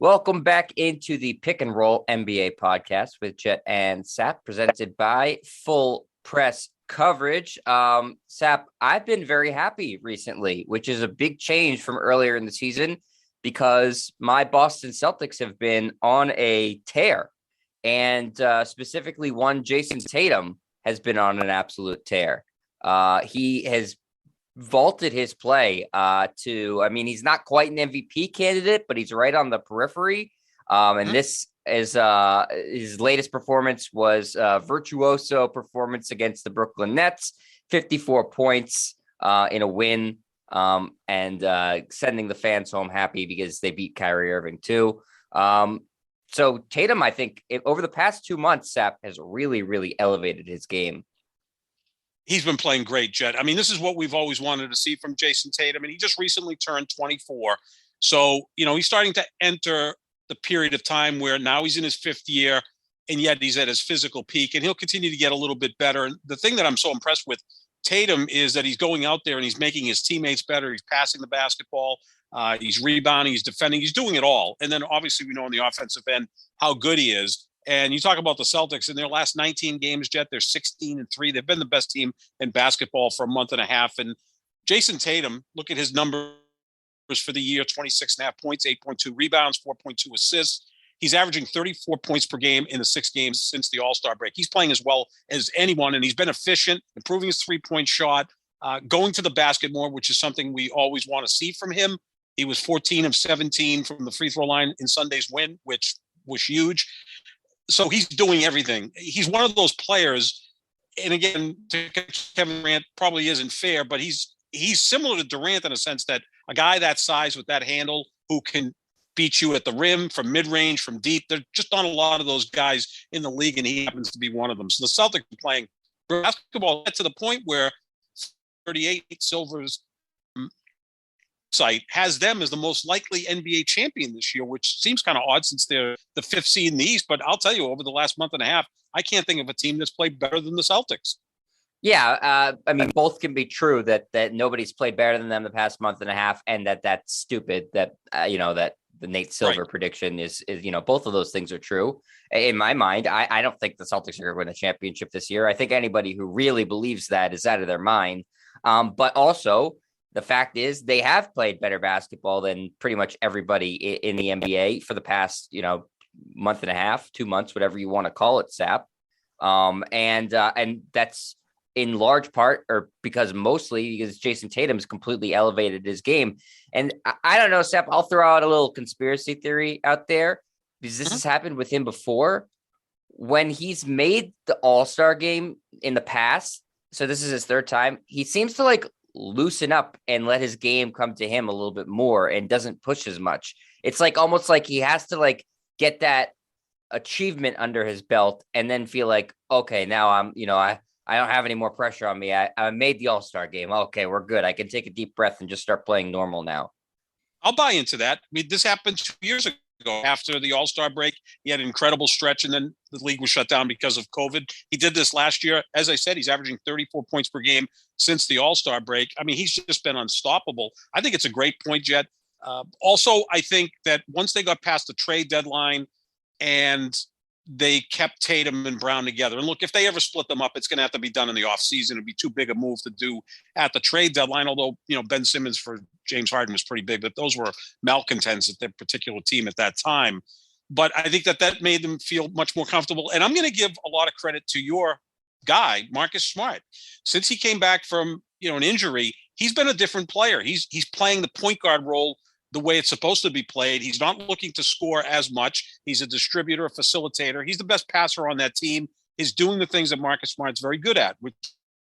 Welcome back into the Pick and Roll NBA podcast with Jet and Sap, presented by Full Press Coverage. Sap, I've been very happy recently, which is a big change from earlier in the season because my Boston Celtics have been on a tear, and specifically one Jayson Tatum has been on an absolute tear. He has vaulted his play he's not quite an MVP candidate, but he's right on the periphery. And this is his latest performance was virtuoso performance against the Brooklyn Nets, 54 points in a win, and sending the fans home happy because they beat Kyrie Irving too. So Tatum, I think over the past 2 months, Sap has really, really elevated his game. He's been playing great, Jet. I mean, this is what we've always wanted to see from Jayson Tatum, and he just recently turned 24. So, he's starting to enter the period of time where now he's in his fifth year, and yet he's at his physical peak, and he'll continue to get a little bit better. And the thing that I'm so impressed with Tatum is that he's going out there and he's making his teammates better. He's passing the basketball. He's rebounding. He's defending. He's doing it all. And then obviously we know on the offensive end how good he is. And you talk about the Celtics in their last 19 games, Jet, they're 16-3. They've been the best team in basketball for a month and a half. And Jayson Tatum, look at his numbers for the year, 26.5 points, 8.2 rebounds, 4.2 assists. He's averaging 34 points per game in the 6 games since the All-Star break. He's playing as well as anyone, and he's been efficient, improving his three-point shot, going to the basket more, which is something we always want to see from him. He was 14 of 17 from the free throw line in Sunday's win, which was huge. So he's doing everything. He's one of those players, and again, Kevin Durant probably isn't fair, but he's similar to Durant in a sense that a guy that size with that handle who can beat you at the rim, from mid-range, from deep. There's just not a lot of those guys in the league, and he happens to be one of them. So the Celtics are playing basketball to the point where 38 Silver's site has them as the most likely NBA champion this year, which seems kind of odd since they're the 5th seed in the East. But I'll tell you, over the last month and a half, I can't think of a team that's played better than the Celtics. Yeah, both can be true that nobody's played better than them the past month and a half, and that's stupid. That that the Nate Silver prediction is both of those things are true in my mind. I don't think the Celtics are going to win a championship this year. I think anybody who really believes that is out of their mind. But also, the fact is they have played better basketball than pretty much everybody in the NBA for the past, month and a half, 2 months, whatever you want to call it, Sap. And that's in large part, or mostly because Jayson Tatum's completely elevated his game. And I don't know, Sap, I'll throw out a little conspiracy theory out there because this has happened with him before. When he's made the All-Star game in the past, so this is his 3rd time, he seems to loosen up and let his game come to him a little bit more and doesn't push as much. It's almost like he has to get that achievement under his belt and then feel like, okay, now I'm, I don't have any more pressure on me. I made the All-Star game. Okay, we're good. I can take a deep breath and just start playing normal now. I'll buy into that. I mean, this happened 2 years ago after the All-Star break. He had an incredible stretch, and then the league was shut down because of COVID. He did this last year. As I said, he's averaging 34 points per game since the All-Star break. I mean, he's just been unstoppable. I think it's a great point, Jet. Also, I think that once they got past the trade deadline and they kept Tatum and Brown together. And look, if they ever split them up, it's going to have to be done in the offseason. It'd be too big a move to do at the trade deadline, although, Ben Simmons for James Harden was pretty big, but those were malcontents at their particular team at that time. But I think that made them feel much more comfortable. And I'm going to give a lot of credit to your guy, Marcus Smart. Since he came back from, an injury, he's been a different player. He's playing the point guard role the way it's supposed to be played. He's not looking to score as much. He's a distributor, a facilitator. He's the best passer on that team. He's doing the things that Marcus Smart's very good at, which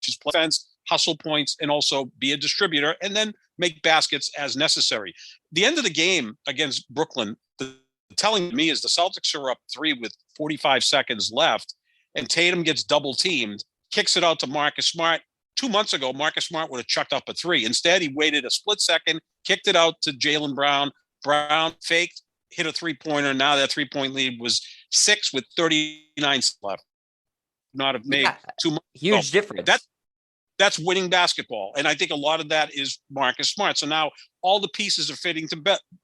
is play defense, hustle points, and also be a distributor, and then make baskets as necessary. The end of the game against Brooklyn, the telling me is the Celtics are up 3 with 45 seconds left, and Tatum gets double teamed, kicks it out to Marcus Smart. 2 months ago, Marcus Smart would have chucked up a 3. Instead, he waited a split second, kicked it out to Jaylen Brown. Brown faked, hit a three-pointer. Now that three-point lead was 6 with 39 left. Not have made 2 months. Huge difference. that's winning basketball. And I think a lot of that is Marcus Smart. So now all the pieces are fitting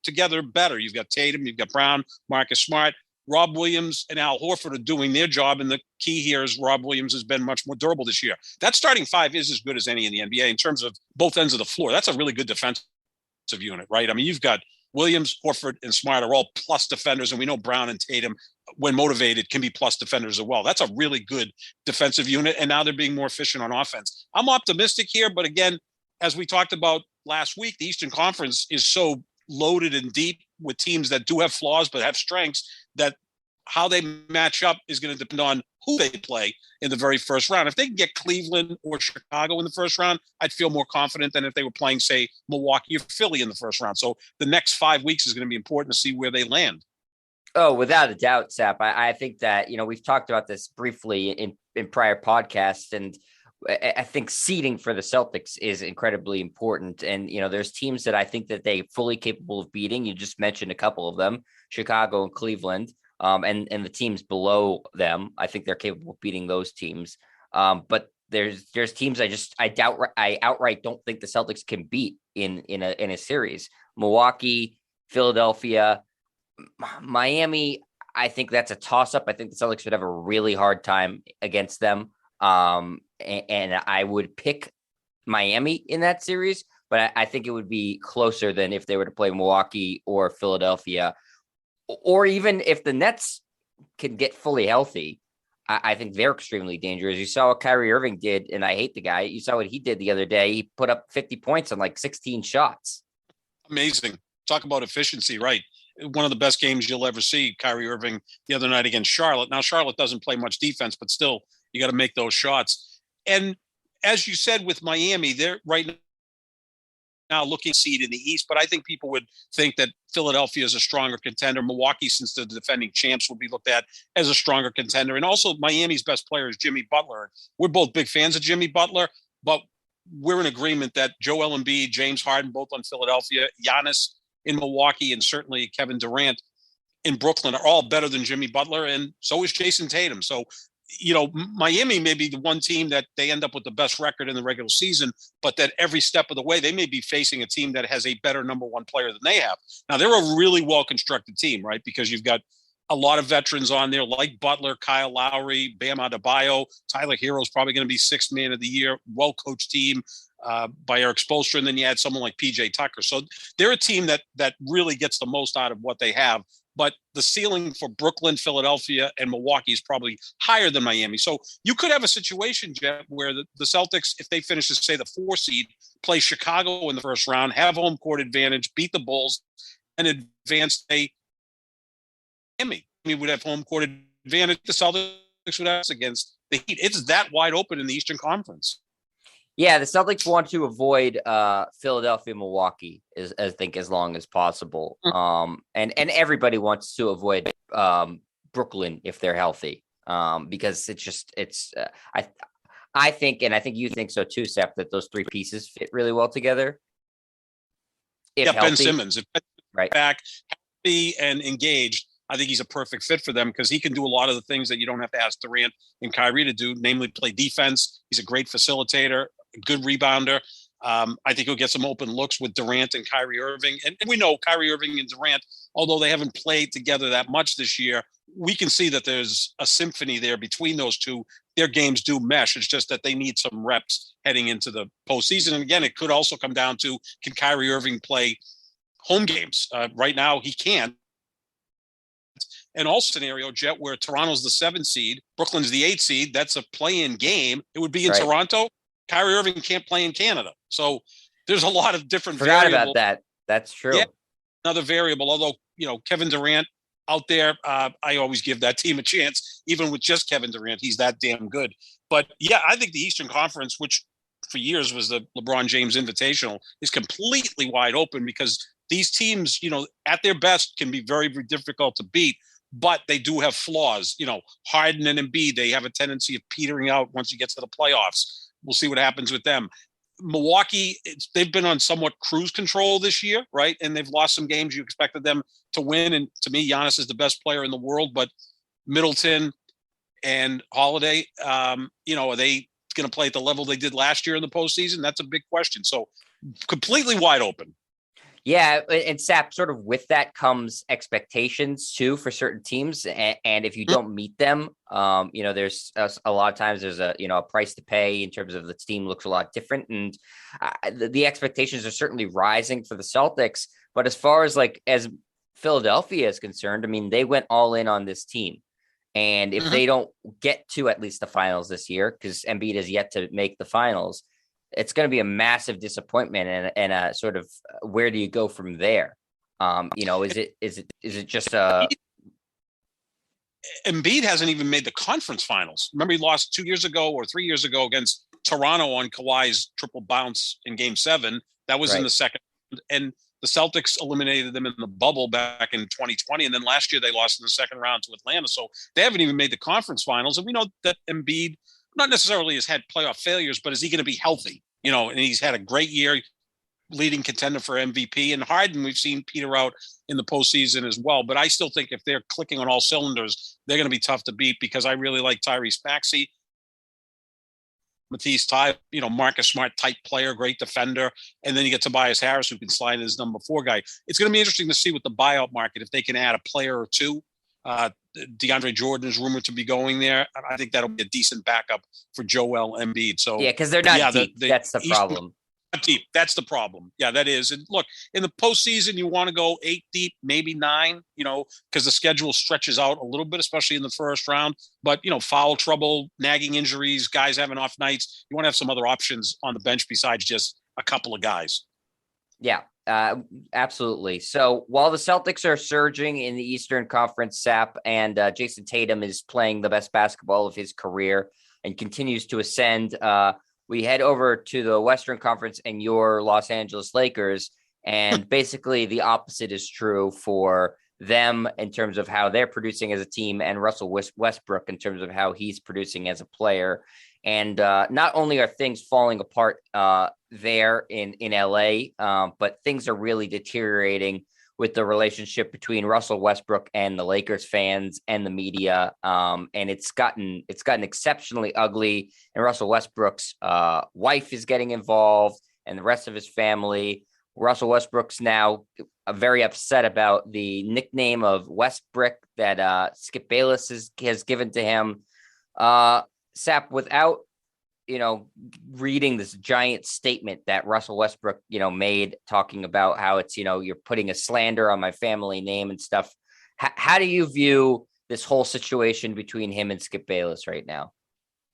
together better. You've got Tatum, you've got Brown, Marcus Smart, Rob Williams and Al Horford are doing their job. And the key here is Rob Williams has been much more durable this year. That starting five is as good as any in the NBA in terms of both ends of the floor. That's a really good defensive unit, right? I mean, you've got Williams, Horford, and Smart are all plus defenders. And we know Brown and Tatum, when motivated, can be plus defenders as well. That's a really good defensive unit. And now they're being more efficient on offense. I'm optimistic here. But again, as we talked about last week, the Eastern Conference is so loaded and deep with teams that do have flaws but have strengths that how they match up is going to depend on who they play in the very first round. If they can get Cleveland or Chicago in the first round, I'd feel more confident than if they were playing, say, Milwaukee or Philly in the first round. So the next 5 weeks is going to be important to see where they land. Oh, without a doubt, Sap. I think that, we've talked about this briefly in prior podcasts, and I think seeding for the Celtics is incredibly important. And, there's teams that I think that they're fully capable of beating. You just mentioned a couple of them, Chicago and Cleveland, and the teams below them. I think they're capable of beating those teams. But there's teams I outright don't think the Celtics can beat in a series. Milwaukee, Philadelphia, Miami. I think that's a toss up. I think the Celtics would have a really hard time against them. And I would pick Miami in that series, but I think it would be closer than if they were to play Milwaukee or Philadelphia, or even if the Nets can get fully healthy. I think they're extremely dangerous. You saw what Kyrie Irving did, and I hate the guy. You saw what he did the other day. He put up 50 points on like 16 shots. Amazing. Talk about efficiency, right? One of the best games you'll ever see, Kyrie Irving the other night against Charlotte. Now, Charlotte doesn't play much defense, but still, you got to make those shots. And as you said with Miami, they're right now looking seed in the East, but I think people would think that Philadelphia is a stronger contender. Milwaukee, since the defending champs, will be looked at as a stronger contender. And also Miami's best player is Jimmy Butler. We're both big fans of Jimmy Butler, but we're in agreement that Joel Embiid, James Harden, both on Philadelphia, Giannis in Milwaukee, and certainly Kevin Durant in Brooklyn are all better than Jimmy Butler. And so is Jayson Tatum. So, Miami may be the one team that they end up with the best record in the regular season, but that every step of the way, they may be facing a team that has a better number one player than they have. Now, they're a really well-constructed team, right? Because you've got a lot of veterans on there like Butler, Kyle Lowry, Bam Adebayo. Tyler Hero's probably going to be sixth man of the year, well-coached team by Eric Spoelstra. And then you add someone like PJ Tucker. So they're a team that really gets the most out of what they have. But the ceiling for Brooklyn, Philadelphia, and Milwaukee is probably higher than Miami. So you could have a situation, Jeff, where the Celtics, if they finish as, say, the 4 seed, play Chicago in the first round, have home court advantage, beat the Bulls, and advance Miami. We would have home court advantage. The Celtics would have against the Heat. It's that wide open in the Eastern Conference. Yeah, the Celtics want to avoid Philadelphia, Milwaukee, I think, as long as possible. And everybody wants to avoid Brooklyn if they're healthy, because I think, and I think you think so too, Seth, that those three pieces fit really well together. Healthy. Ben Simmons, if right, back happy and engaged, I think he's a perfect fit for them because he can do a lot of the things that you don't have to ask Durant and Kyrie to do, namely play defense. He's a great facilitator, a good rebounder. I think he'll get some open looks with Durant and Kyrie Irving. And we know Kyrie Irving and Durant, although they haven't played together that much this year, we can see that there's a symphony there between those two. Their games do mesh. It's just that they need some reps heading into the postseason. And again, it could also come down to, can Kyrie Irving play home games? Right now, he can't. And also scenario, Jet, where Toronto's the 7 seed, Brooklyn's the 8 seed, that's a play-in game. It would be in Toronto. Kyrie Irving can't play in Canada. So there's a lot of different variables. Forgot about that. That's true. Yeah, another variable, although, Kevin Durant out there, I always give that team a chance. Even with just Kevin Durant, he's that damn good. But, yeah, I think the Eastern Conference, which for years was the LeBron James Invitational, is completely wide open because these teams, at their best can be very, very difficult to beat. But they do have flaws. Harden and Embiid, they have a tendency of petering out once you get to the playoffs. We'll see what happens with them. Milwaukee, they've been on somewhat cruise control this year, right? And they've lost some games you expected them to win. And to me, Giannis is the best player in the world. But Middleton and Holiday, are they going to play at the level they did last year in the postseason? That's a big question. So completely wide open. Yeah, and Sap, sort of with that comes expectations too for certain teams, and if you don't meet them, there's a lot of times there's a price to pay in terms of the team looks a lot different, and the expectations are certainly rising for the Celtics. But as far as Philadelphia is concerned, I mean, they went all in on this team, and if they don't get to at least the finals this year, because Embiid has yet to make the finals, it's going to be a massive disappointment and a sort of where do you go from there? Is it just Embiid hasn't even made the conference finals. Remember, he lost 2 years ago or 3 years ago against Toronto on Kawhi's triple bounce in Game 7. That was in the second, and the Celtics eliminated them in the bubble back in 2020, and then last year they lost in the second round to Atlanta. So they haven't even made the conference finals, and we know that Embiid not necessarily has had playoff failures, but is he going to be healthy? And he's had a great year, leading contender for MVP. And Harden, we've seen peter out in the postseason as well. But I still think if they're clicking on all cylinders, they're going to be tough to beat because I really like Tyrese Maxey, Matisse Thybulle, Marcus Smart type player, great defender. And then you get Tobias Harris, who can slide as number 4 guy. It's going to be interesting to see with the buyout market if they can add a player or two. DeAndre Jordan is rumored to be going there. I think that'll be a decent backup for Joel Embiid. So yeah, because they're not deep. That's the problem. Deep. That's the problem. Yeah, that is. And look, in the postseason, you want to go 8 deep, maybe 9. Because the schedule stretches out a little bit, especially in the first round. But foul trouble, nagging injuries, guys having off nights. You want to have some other options on the bench besides just a couple of guys. Yeah. Absolutely. So while the Celtics are surging in the Eastern Conference, Sap, and Jayson Tatum is playing the best basketball of his career and continues to ascend, we head over to the Western Conference and your Los Angeles Lakers. And basically the opposite is true for them in terms of how they're producing as a team, and Russell Westbrook in terms of how he's producing as a player. And not only are things falling apart there in LA, but things are really deteriorating with the relationship between Russell Westbrook and the Lakers fans and the media. And it's gotten exceptionally ugly. And Russell Westbrook's wife is getting involved and the rest of his family. Russell Westbrook's now very upset about the nickname of Westbrick that Skip Bayless has given to him. Sap, without reading this giant statement that Russell Westbrook made, talking about how it's you're putting a slander on my family name and stuff. How do you view this whole situation between him and Skip Bayless right now?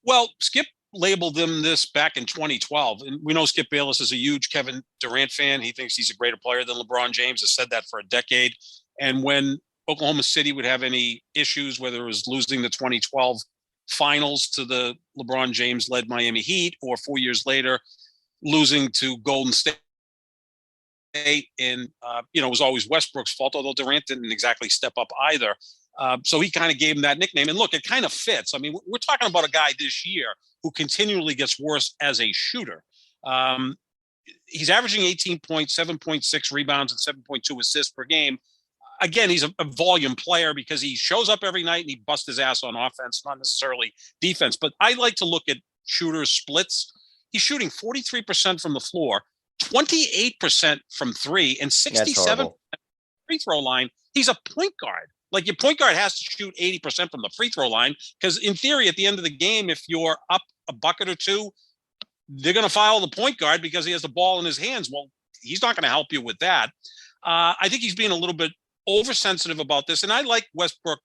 Well, Skip labeled them this back in 2012, and we know Skip Bayless is a huge Kevin Durant fan. He thinks he's a greater player than LeBron James. Has said that for a decade. And when Oklahoma City would have any issues, whether it was losing the 2012 finals to the LeBron James led Miami Heat, or 4 years later losing to Golden State, and it was always Westbrook's fault, although Durant didn't exactly step up either. So he kind of gave him that nickname. And look, it kind of fits. I mean, we're talking about a guy this year who continually gets worse as a shooter. He's averaging 18 points, 7.6 rebounds, and 7.2 assists per game. Again, he's a volume player because he shows up every night and he busts his ass on offense, not necessarily defense. But I like to look at shooters' splits. He's shooting 43% from the floor, 28% from 3, and 67% free throw line. He's a point guard. Like, your point guard has to shoot 80% from the free throw line because, in theory, at the end of the game, if you're up a bucket or two, they're going to foul the point guard because he has the ball in his hands. Well, he's not going to help you with that. I think he's being a little bit oversensitive about this. And I like Westbrook,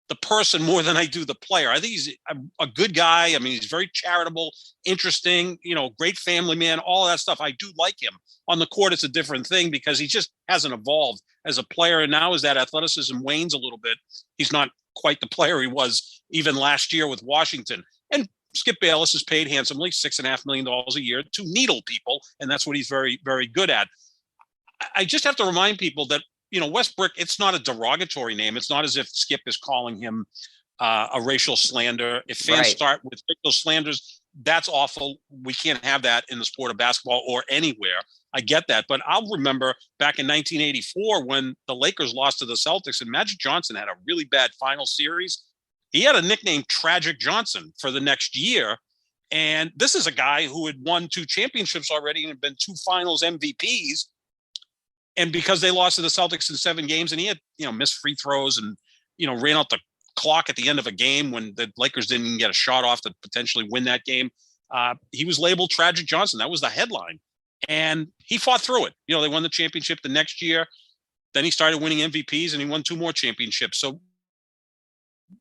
the person, more than I do the player. I think he's a good guy. I mean, he's very charitable, interesting, great family man, all that stuff. I do like him. On the court, it's a different thing because he just hasn't evolved as a player. And now as that athleticism wanes a little bit, he's not quite the player he was even last year with Washington. And Skip Bayless is paid handsomely, $6.5 million a year, to needle people. And that's what he's very, very good at. I just have to remind people that, Westbrick, it's not a derogatory name. It's not as if Skip is calling him a racial slander. If fans start with racial slanders, that's awful. We can't have that in the sport of basketball or anywhere. I get that. But I'll remember back in 1984 when the Lakers lost to the Celtics and Magic Johnson had a really bad final series. He had a nickname, Tragic Johnson, for the next year. And this is a guy who had won 2 championships already and had been 2 finals MVPs. And because they lost to the Celtics in 7 games, and he had, missed free throws and, ran out the clock at the end of a game when the Lakers didn't even get a shot off to potentially win that game. He was labeled Tragic Johnson. That was the headline. And he fought through it. They won the championship the next year. Then he started winning MVPs and he won 2 more championships. So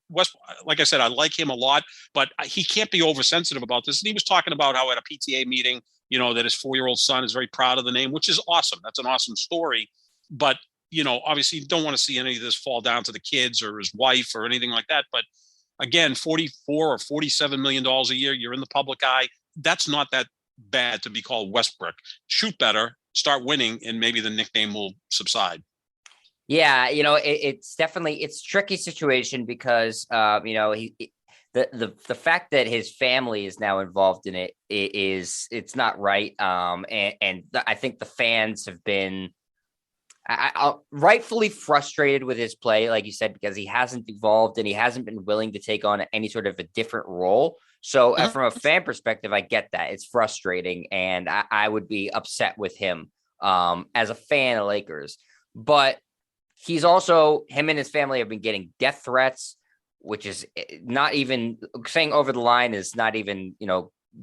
West, like I said, I like him a lot, but he can't be oversensitive about this. And he was talking about how at a PTA meeting, that his 4-year-old son is very proud of the name, which is awesome. That's an awesome story. But, obviously you don't want to see any of this fall down to the kids or his wife or anything like that. But again, $44 or $47 million a year, you're in the public eye. That's not that bad to be called Westbrick. Shoot better, start winning, and maybe the nickname will subside. Yeah, it's definitely a tricky situation because the fact that his family is now involved in it's not right. And I think the fans have been rightfully frustrated with his play, like you said, because he hasn't evolved and he hasn't been willing to take on any sort of a different role. So from a fan perspective, I get that it's frustrating, and I would be upset with him as a fan of Lakers, but he's also, him and his family have been getting death threats, which is not even saying over the line is not even,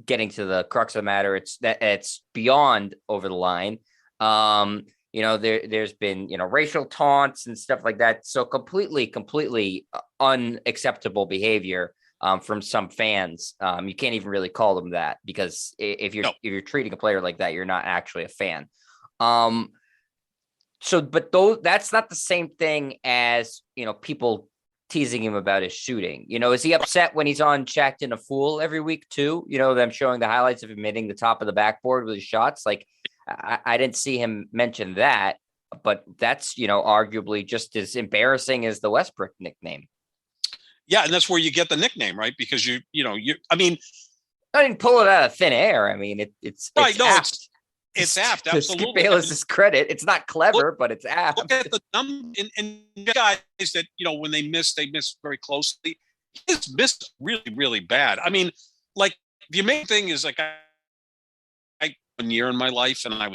getting to the crux of the matter. It's beyond over the line. There's been, racial taunts and stuff like that. So completely unacceptable behavior from some fans. You can't even really call them that, because if you're treating a player like that, you're not actually a fan. That's not the same thing as, people teasing him about his shooting. Is he upset when he's on Checked in a Fool every week too? Them showing the highlights of him hitting the top of the backboard with his shots. Like, I didn't see him mention that, but that's, arguably just as embarrassing as the Westbrick nickname. Yeah. And that's where you get the nickname, right? Because I didn't pull it out of thin air. I mean, it's right. No, apt. It's apt. Absolutely. To Skip Bayless's credit, it's not clever, but it's apt. Look at the number and guys that, when they miss very closely. He's missed really, really bad. I mean, like, the amazing thing is, like, I 1 year in my life, and I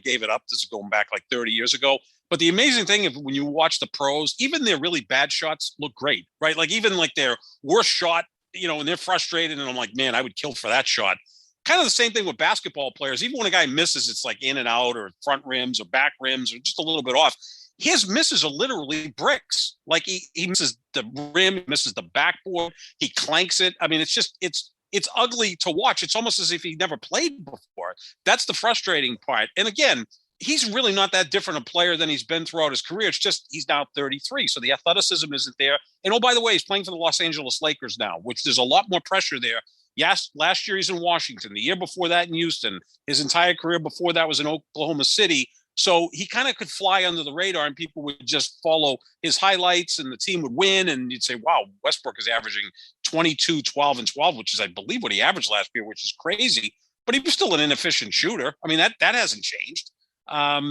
gave it up. This is going back like 30 years ago. But the amazing thing is, when you watch the pros, even their really bad shots look great, right? Like, even like their worst shot, and they're frustrated, and I'm like, man, I would kill for that shot. Kind of the same thing with basketball players. Even when a guy misses, it's like in and out, or front rims or back rims, or just a little bit off. His misses are literally bricks. Like, he misses the rim, he misses the backboard, he clanks it. I mean, it's ugly to watch. It's almost as if he never played before. That's the frustrating part. And again, he's really not that different a player than he's been throughout his career. It's just he's now 33, so the athleticism isn't there. And oh, by the way, he's playing for the Los Angeles Lakers now, which there's a lot more pressure there. Yes, last year he's in Washington. The year before that in Houston. His entire career before that was in Oklahoma City. So he kind of could fly under the radar, and people would just follow his highlights, and the team would win. And you'd say, wow, Westbrook is averaging 22, 12, and 12, which is, I believe, what he averaged last year, which is crazy. But he was still an inefficient shooter. I mean, that hasn't changed. Yeah,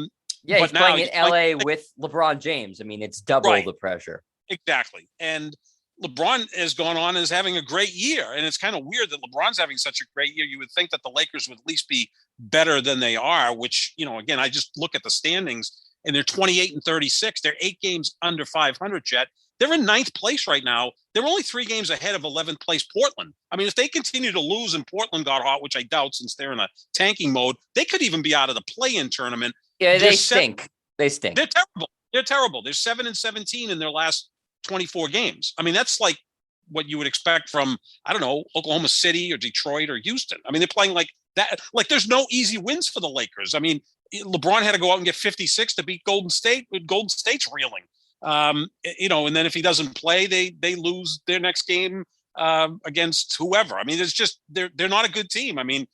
he's playing in LA with LeBron James. I mean, it's double the pressure. Exactly. And LeBron has gone on as having a great year. And it's kind of weird that LeBron's having such a great year. You would think that the Lakers would at least be better than they are, which, again, I just look at the standings, and they're 28-36. They're 8 games under 500, Jet. They're in 9th place right now. They're only 3 games ahead of 11th place Portland. I mean, if they continue to lose and Portland got hot, which I doubt since they're in a tanking mode, they could even be out of the play-in tournament. Yeah, they stink. They stink. They're terrible. They're terrible. They're 7-17 in their last 24 games. I mean, that's like what you would expect from, I don't know, Oklahoma City or Detroit or Houston. I mean, they're playing like that. Like, there's no easy wins for the Lakers. I mean, LeBron had to go out and get 56 to beat Golden State. Golden State's reeling. And then if he doesn't play, they lose their next game against whoever. I mean, it's just they're not a good team. I mean,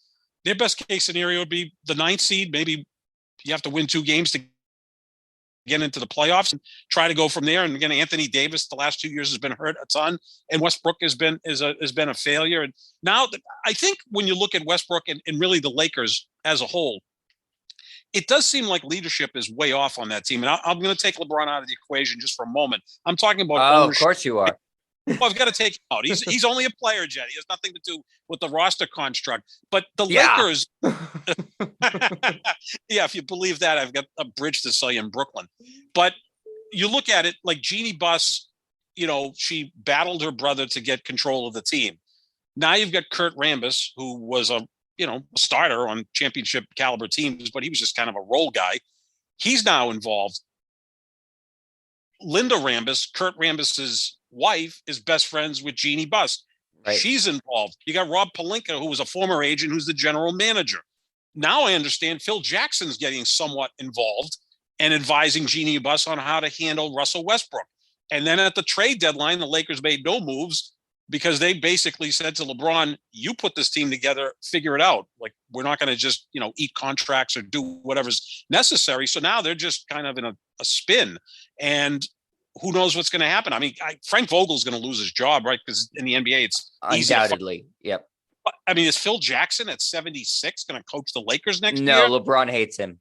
their best case scenario would be the 9th seed. Maybe you have to win 2 games to get into the playoffs and try to go from there. And again, Anthony Davis the last 2 years has been hurt a ton, and Westbrook has been a failure. And now I think when you look at Westbrook and really the Lakers as a whole, it does seem like leadership is way off on that team. And I'm going to take LeBron out of the equation just for a moment. I'm talking about ownership. Of course you are. Well, I've got to take him out. He's only a player, Jet. He has nothing to do with the roster construct. But the Lakers, yeah, if you believe that, I've got a bridge to sell you in Brooklyn. But you look at it like Jeannie Buss, she battled her brother to get control of the team. Now you've got Kurt Rambis, who was a starter on championship caliber teams, but he was just kind of a role guy. He's now involved. Linda Rambis, Kurt Rambis's wife, is best friends with Jeannie Buss. Right. She's involved. You got Rob Pelinka, who was a former agent, who's the general manager. Now I understand Phil Jackson's getting somewhat involved and advising Jeannie Buss on how to handle Russell Westbrook. And then at the trade deadline, the Lakers made no moves because they basically said to LeBron, you put this team together, figure it out. Like, we're not going to just, eat contracts or do whatever's necessary. So now they're just kind of in a spin. And who knows what's going to happen? I mean, Frank Vogel's going to lose his job, right? Because in the NBA, it's undoubtedly. Yep. I mean, is Phil Jackson at 76 going to coach the Lakers next year? No, LeBron hates him.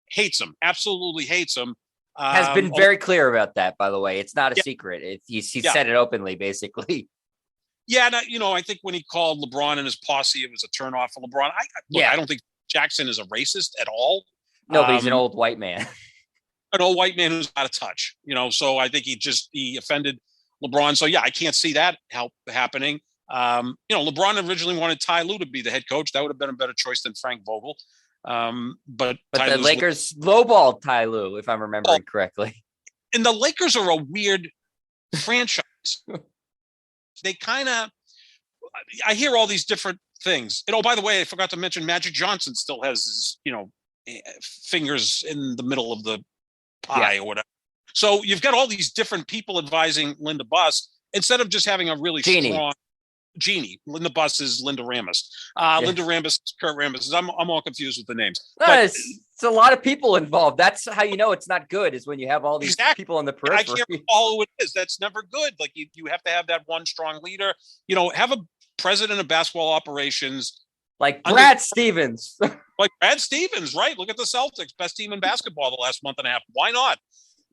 Hates him. Absolutely hates him. Has been very clear about that, by the way. It's not a secret. He said it openly, basically. Yeah, I think when he called LeBron and his posse, it was a turnoff for LeBron. I don't think Jackson is a racist at all. No, but he's an old white man. An old white man who's out of touch, so I think he offended LeBron. So, yeah, I can't see that happening. LeBron originally wanted Ty Lue to be the head coach. That would have been a better choice than Frank Vogel. But the Lakers lowballed Ty Lue, if I'm remembering correctly. And the Lakers are a weird franchise. They I hear all these different things. And by the way, I forgot to mention Magic Johnson still has his, fingers in the middle of the pie or whatever. So you've got all these different people advising Linda Buss instead of just having a really strong Jeannie. Linda Buss is Linda Rambis. Linda Rambis is Kurt Rambis. I'm all confused with the names. It's a lot of people involved. That's how you know it's not good, is when you have all these people on the periphery. I can't recall who it is. That's never good. Like you have to have that one strong leader. Have a president of basketball operations. Like Brad Stevens. Like Brad Stevens, right? Look at the Celtics. Best team in basketball the last month and a half. Why not?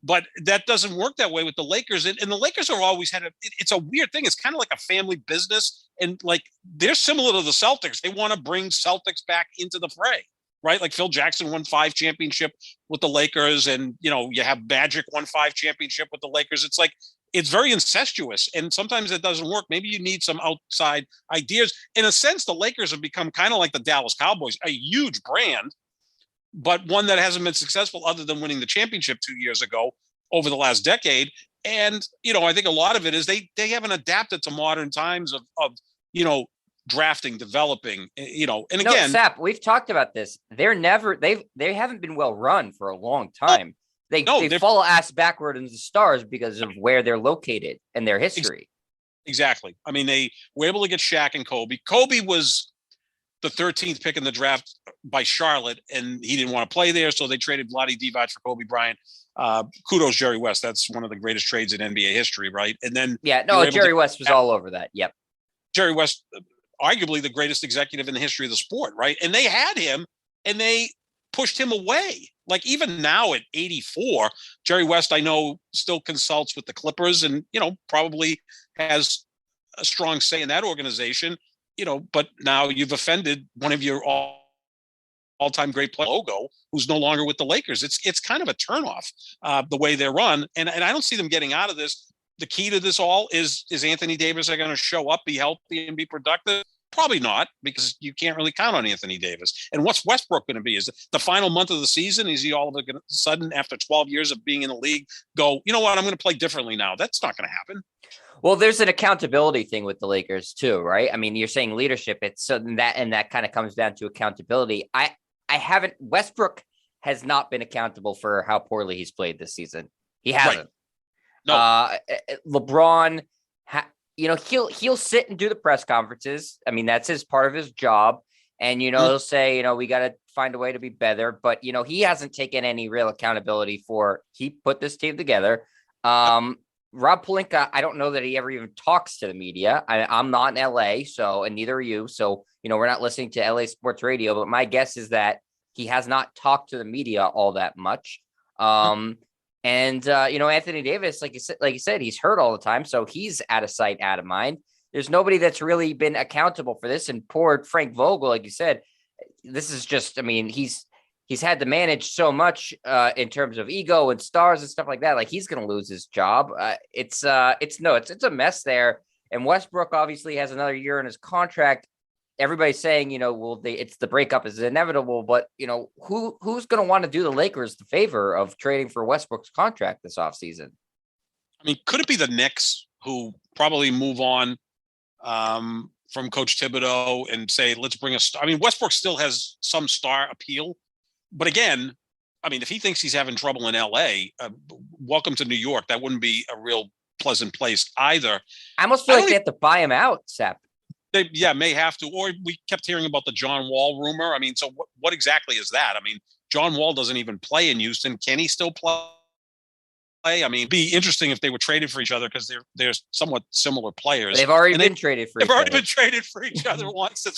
But that doesn't work that way with the Lakers. And the Lakers are always it's a weird thing. It's kind of like a family business. And like, they're similar to the Celtics. They want to bring Celtics back into the fray, right? Like Phil Jackson won 5 championship with the Lakers. And, you have Magic won 5 championship with the Lakers. It's like, it's very incestuous. And sometimes it doesn't work. Maybe you need some outside ideas. In a sense, the Lakers have become kind of like the Dallas Cowboys, a huge brand, but one that hasn't been successful other than winning the championship 2 years ago over the last decade. And, I think a lot of it is they haven't adapted to modern times of drafting, developing, and again, Sap, we've talked about this. They haven't been well run for a long time. They fall ass backward into the stars because of where they're located and their history. Exactly. I mean, they were able to get Shaq and Kobe. Kobe was the 13th pick in the draft by Charlotte, and he didn't want to play there, so they traded Vlade Divac for Kobe Bryant. Kudos Jerry West. That's one of the greatest trades in NBA history, right? And then Jerry West was all over that. Yep. Jerry West, arguably the greatest executive in the history of the sport, right? And they had him, and they pushed him away. Like, even now at 84, Jerry West, I know, still consults with the Clippers and, probably has a strong say in that organization, but now you've offended one of your all-time great player logo, who's no longer with the Lakers. It's kind of a turnoff, the way they're run. And I don't see them getting out of this. The key to this all is Anthony Davis going to show up, be healthy, and be productive? Probably not, because you can't really count on Anthony Davis. And what's Westbrook going to be? Is the final month of the season, is he all of a sudden, after 12 years of being in the league, go, you know what, I'm going to play differently now? That's not going to happen. Well, there's an accountability thing with the Lakers too, right? I mean, you're saying leadership. It's so that kind of comes down to accountability. Westbrook has not been accountable for how poorly he's played this season. He hasn't. Right. No. LeBron, he'll sit and do the press conferences. I mean, that's part of his job. And, he'll say, we got to find a way to be better. But, he hasn't taken any real accountability for he put this team together. Rob Pelinka, I don't know that he ever even talks to the media. I'm not in LA, and neither are you. So, we're not listening to LA Sports Radio, but my guess is that he has not talked to the media all that much. And And Anthony Davis, like you said, he's hurt all the time, so he's out of sight, out of mind. There's nobody that's really been accountable for this. And poor Frank Vogel, like you said, this is just, he's had to manage so much in terms of ego and stars and stuff like that. Like, he's going to lose his job. It's a mess there. And Westbrook obviously has another year in his contract. Everybody's saying, it's the breakup is inevitable, but who's going to want to do the Lakers the favor of trading for Westbrook's contract this offseason? Could it be the Knicks who probably move on from Coach Thibodeau and say, let's bring a star? Westbrook still has some star appeal, but again, if he thinks he's having trouble in LA, welcome to New York. That wouldn't be a real pleasant place either. I almost feel like they have to buy him out, Sep. They may have to. Or we kept hearing about the John Wall rumor. So what exactly is that? John Wall doesn't even play in Houston. Can he still play? It'd be interesting if they were traded for each other because they're somewhat similar players. They've already been traded for each other. They've already been traded for each other once. So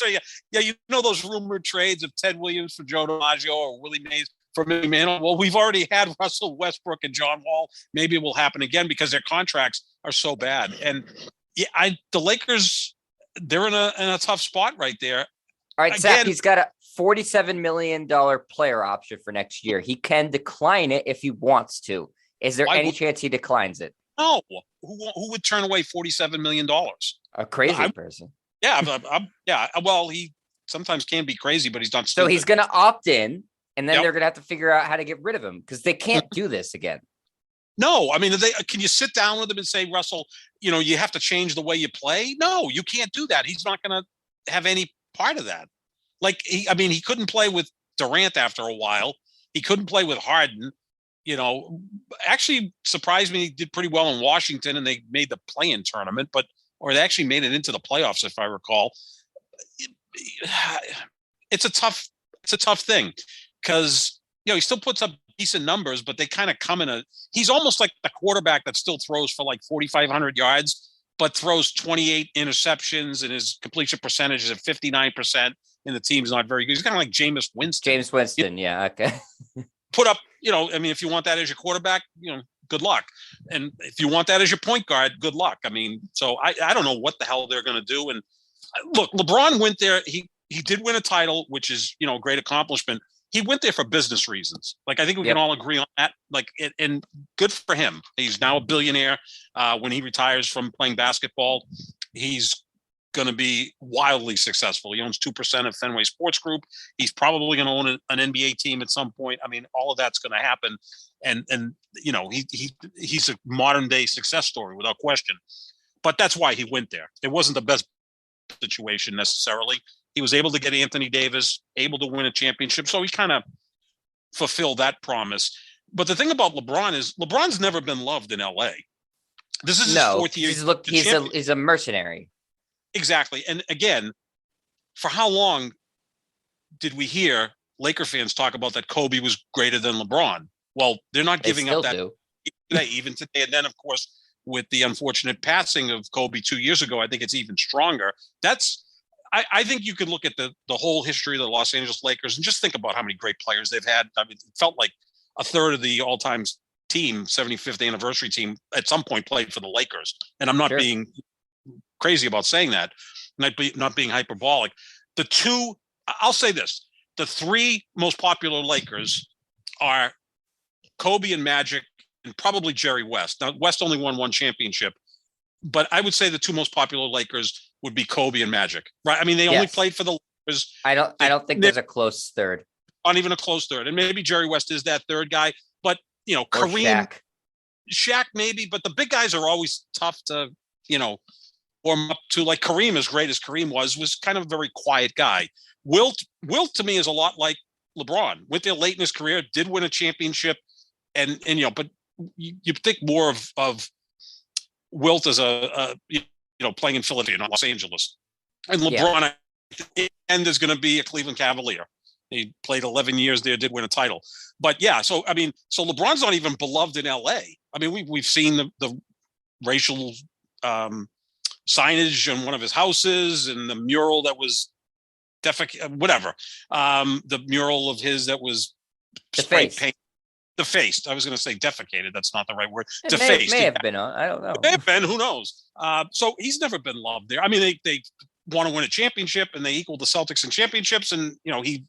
those rumored trades of Ted Williams for Joe DiMaggio or Willie Mays for Millie Mantle. Well, we've already had Russell Westbrook and John Wall. Maybe it will happen again because their contracts are so bad. And the Lakers, they're in a tough spot right there. All right, Zach, he's got a $47 million player option for next year. He can decline it if he wants to. Is there any chance he declines it? No. Who would turn away $47 million? A crazy person. Yeah. Well, he sometimes can be crazy, but he's not stupid. So he's going to opt in, and then they're going to have to figure out how to get rid of him because they can't do this again. No, can you sit down with him and say, Russell, you have to change the way you play? No, you can't do that. He's not going to have any part of that. Like, he couldn't play with Durant after a while. He couldn't play with Harden. Actually surprised me. He did pretty well in Washington and they made the play-in tournament, or they actually made it into the playoffs, if I recall. It's a tough thing because, he still puts up decent numbers, but they kind of come he's almost like the quarterback that still throws for like 4,500 yards, but throws 28 interceptions and his completion percentage is at 59% and the team's not very good. He's kind of like Jameis Winston. Yeah. Okay. Put up, if you want that as your quarterback, good luck. And if you want that as your point guard, good luck. So I don't know what the hell they're going to do. And look, LeBron went there. He did win a title, which is, a great accomplishment. He went there for business reasons. Like, I think we can all agree on that. And good for him. He's now a billionaire. When he retires from playing basketball, he's going to be wildly successful. He owns 2% of Fenway Sports Group. He's probably going to own an NBA team at some point. All of that's going to happen. And he's a modern day success story without question. But that's why he went there. It wasn't the best situation necessarily. He was able to get Anthony Davis, able to win a championship. So he kind of fulfilled that promise. But the thing about LeBron is LeBron's never been loved in LA. This is his fourth year. He's a mercenary. Exactly. And again, for how long did we hear Laker fans talk about that Kobe was greater than LeBron? Well, they're not giving up that today, even today. And then, of course, with the unfortunate passing of Kobe 2 years ago, I think it's even stronger. I think you could look at the whole history of the Los Angeles Lakers and just think about how many great players they've had. It felt like a third of the all-time team, 75th anniversary team, at some point played for the Lakers. And I'm not being crazy about saying that, not being hyperbolic. I'll say this, the three most popular Lakers are Kobe and Magic and probably Jerry West. Now, West only won one championship, but I would say the two most popular Lakers would be Kobe and Magic, right? They only played for the Lakers. I don't think there's a close third. Not even a close third. And maybe Jerry West is that third guy, but Kareem, Shaq maybe, but the big guys are always tough to, warm up to. Like Kareem, as great as Kareem was kind of a very quiet guy. Wilt to me is a lot like LeBron. Went there late in his career, did win a championship, and but you think more of Wilt as playing in Philadelphia, not Los Angeles. And LeBron, and there's going to be a Cleveland Cavalier. He played 11 years there, did win a title. But so LeBron's not even beloved in LA. We've seen the racial signage on one of his houses and the mural that was whatever. The mural of his that was spray paint. defaced. I was going to say defecated. That's not the right word. It Defaced. may have been. I don't know. May have been. Who knows? So he's never been loved there. I mean, they want to win a championship, and they equal the Celtics in championships, and he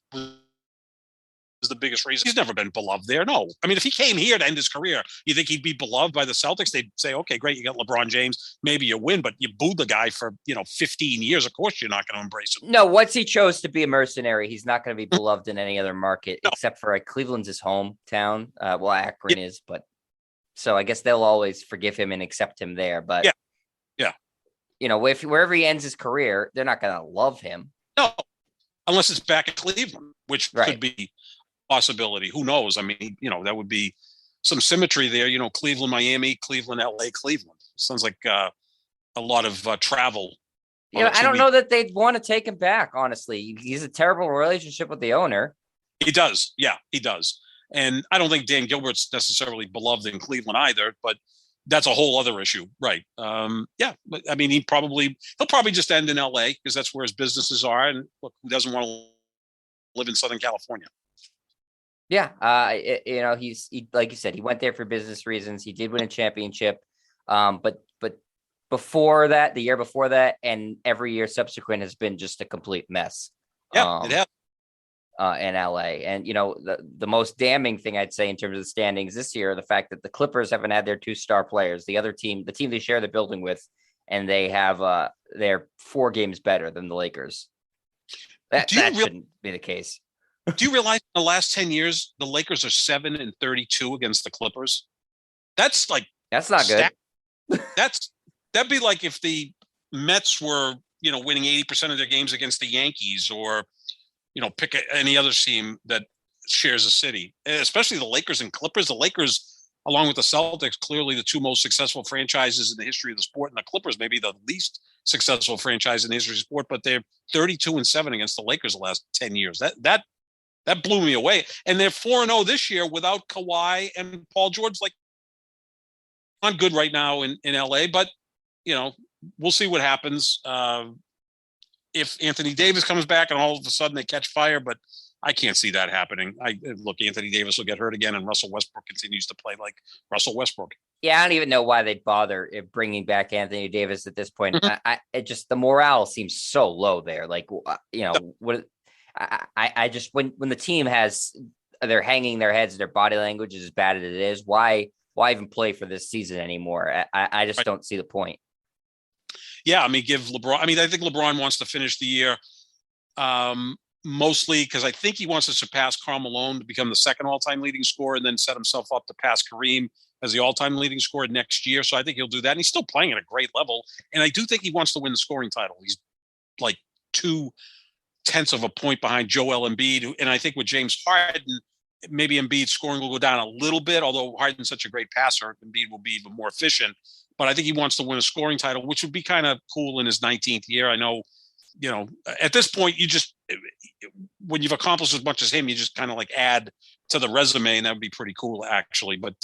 was the biggest reason. He's never been beloved there. No. I mean, if he came here to end his career, you think he'd be beloved by the Celtics? They'd say, okay, great, you got LeBron James, maybe you win, but you booed the guy for 15 years. Of course you're not going to embrace him. No, once he chose to be a mercenary, he's not going to be beloved in any other market except for Cleveland's his hometown. Well, Akron is, but so I guess they'll always forgive him and accept him there. But yeah. If wherever he ends his career, they're not going to love him. No, unless it's back at Cleveland, which could be possibility. Who knows? I mean, that would be some symmetry there. Cleveland, Miami, Cleveland, LA, Cleveland. Sounds like a lot of travel. I don't know that they'd want to take him back. Honestly, he's a terrible relationship with the owner. He does. Yeah, he does. And I don't think Dan Gilbert's necessarily beloved in Cleveland either, but that's a whole other issue. Right. But I mean, he'll probably just end in LA because that's where his businesses are. And look, who doesn't want to live in Southern California? Yeah. He's like you said, he went there for business reasons. He did win a championship. But before that, the year before that, and every year subsequent has been just a complete mess. Yeah, it has. In LA. And, the most damning thing I'd say in terms of the standings this year, the fact that the Clippers haven't had their 2 star players, the other team, the team they share the building with, and they have, they're 4 games better than the Lakers. That shouldn't be the case. Do you realize in the last 10 years, the Lakers are 7-32 against the Clippers? That's not good. That'd be like if the Mets were, winning 80% of their games against the Yankees, or, pick any other team that shares a city, especially the Lakers and Clippers. The Lakers, along with the Celtics, clearly the 2 most successful franchises in the history of the sport, and the Clippers maybe the least successful franchise in the history of the sport, but they're 32-7 against the Lakers the last 10 years. That blew me away. And they're 4-0 this year without Kawhi and Paul George. Not good right now in LA, but we'll see what happens. If Anthony Davis comes back and all of a sudden they catch fire, but I can't see that happening. Anthony Davis will get hurt again, and Russell Westbrook continues to play like Russell Westbrook. Yeah, I don't even know why they'd bother bringing back Anthony Davis at this point. It just, the morale seems so low there. What I just, when the team they're hanging their heads, their body language is as bad as it is. Why even play for this season anymore? I just don't see the point. Yeah, I mean, give LeBron. I mean, I think LeBron wants to finish the year mostly because I think he wants to surpass Karl Malone to become the 2nd all-time leading scorer, and then set himself up to pass Kareem as the all-time leading scorer next year. So I think he'll do that, and he's still playing at a great level. And I do think he wants to win the scoring title. He's like 0.2 of a point behind Joel Embiid, and I think with James Harden, maybe Embiid's scoring will go down a little bit. Although Harden's such a great passer, Embiid will be even more efficient. But I think he wants to win a scoring title, which would be kind of cool in his 19th year. I know, at this point, when you've accomplished as much as him, you just kind of add to the resume, and that would be pretty cool, actually. But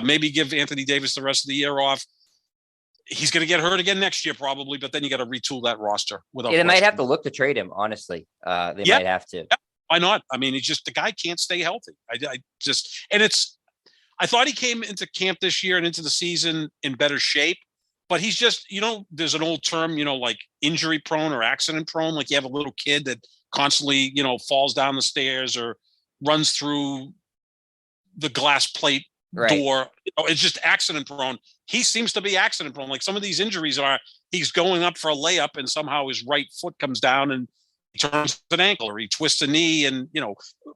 maybe give Anthony Davis the rest of the year off. He's going to get hurt again next year, probably, but then you got to retool that roster. They might have to look to trade him, honestly. They might have to. Yeah. Why not? I mean, the guy can't stay healthy. I thought he came into camp this year and into the season in better shape, but he's just, there's an old term, like injury prone or accident prone. Like you have a little kid that constantly, falls down the stairs or runs through the glass plate door. It's just accident prone. He seems to be accident prone. Like some of these injuries he's going up for a layup and somehow his right foot comes down and he turns an ankle or he twists a knee. And,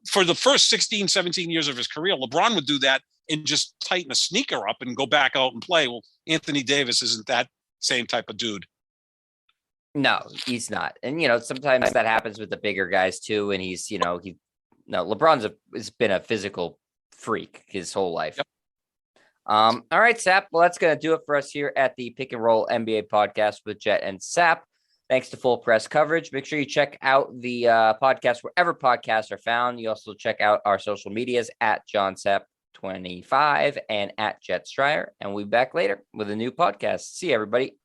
for the first 16, 17 years of his career, LeBron would do that and just tighten a sneaker up and go back out and play. Well, Anthony Davis isn't that same type of dude. No, he's not. And, sometimes that happens with the bigger guys too. And he's, LeBron's has been a physical freak his whole life. Yep. All right, Sap. Well, that's going to do it for us here at the Pick and Roll NBA podcast with Jet and Sap. Thanks to Full Press Coverage. Make sure you check out the podcast wherever podcasts are found. You also check out our social medias at JohnSap25 and at Jet Stryer. And we'll be back later with a new podcast. See you, everybody.